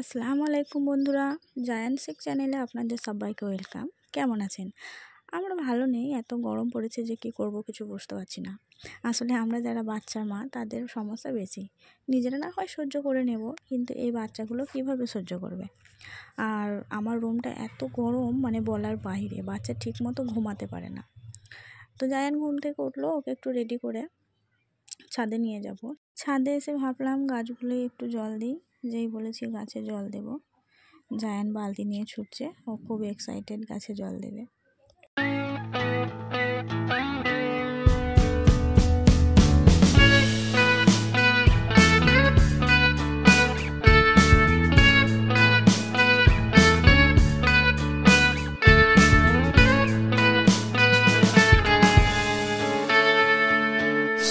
আসসালামু আলাইকুম বন্ধুরা, জায়ান্ট শেখ চ্যানেলে আপনাদের সবাইকে ওয়েলকাম। কেমন আছেন? আমরা ভালো নেই, এত গরম পড়েছে যে কী করব কিছু বুঝতে পারছি না। আসলে আমরা যারা বাচ্চার মা তাদের সমস্যা বেশি। নিজেরা না হয় সহ্য করে নেব, কিন্তু এই বাচ্চাগুলো কিভাবে সহ্য করবে? আর আমার রুমটা এত গরম, মানে বলার বাইরে, বাচ্চা ঠিকমতো ঘুমাতে পারে না। তো জায়ান ঘুম থেকে উঠলো, ওকে একটু রেডি করে ছাদে নিয়ে যাব। ছাদে এসে ভাবলাম গাছগুলো একটু জল দিই। যেই বলেছি গাছে জল দেব, জায়ান বালতি নিয়ে ছুটছে, ও খুব এক্সাইটেড গাছে জল দেবে।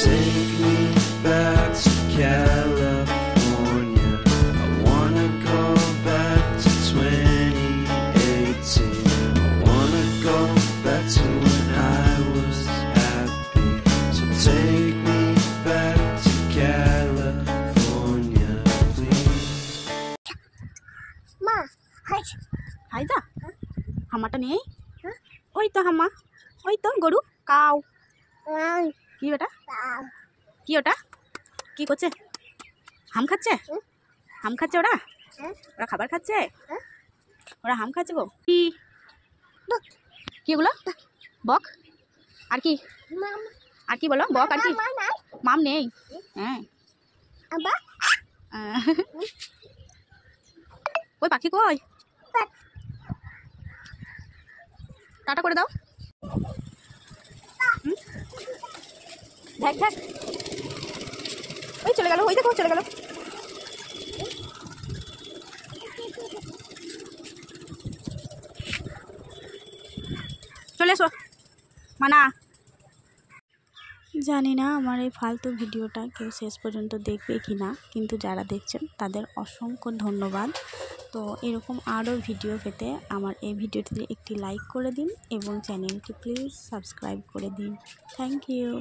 Take me back to California. I wanna go back to 2018. I wanna go back to when I was happy. So take me back to California, please. মা হাই হাই দা, হামাটা নেই? ওই তো হামা, ওই তো গরু কাউ। কি বেটা, কি ওটা কি করছে? হাম খাচ্ছে? হাম খাচ্ছে ওরা? ওরা খাবার খাচ্ছে? ওরা হাম খাচ্ছে গো। কি কি এগুলো? বক? আর কি? আর কি বলো? বক আর কি? মাম নেই? হ্যাঁ। ওই পাখি কই? টাটা করে দাও। দেখ দেখ, ওই চলে গেল, ওই দেখো চলে গেল। চলে এসো মানা। জানি না আমার এই ফালতু ভিডিওটা কেউ শেষ পর্যন্ত দেখবে কি না, কিন্তু যারা দেখছেন তাদের অসংখ্য ধন্যবাদ। তো এরকম আরও ভিডিও পেতে আমার এই ভিডিওটিতে একটি লাইক করে দিন এবং চ্যানেলটি প্লিজ সাবস্ক্রাইব করে দিন। Thank you.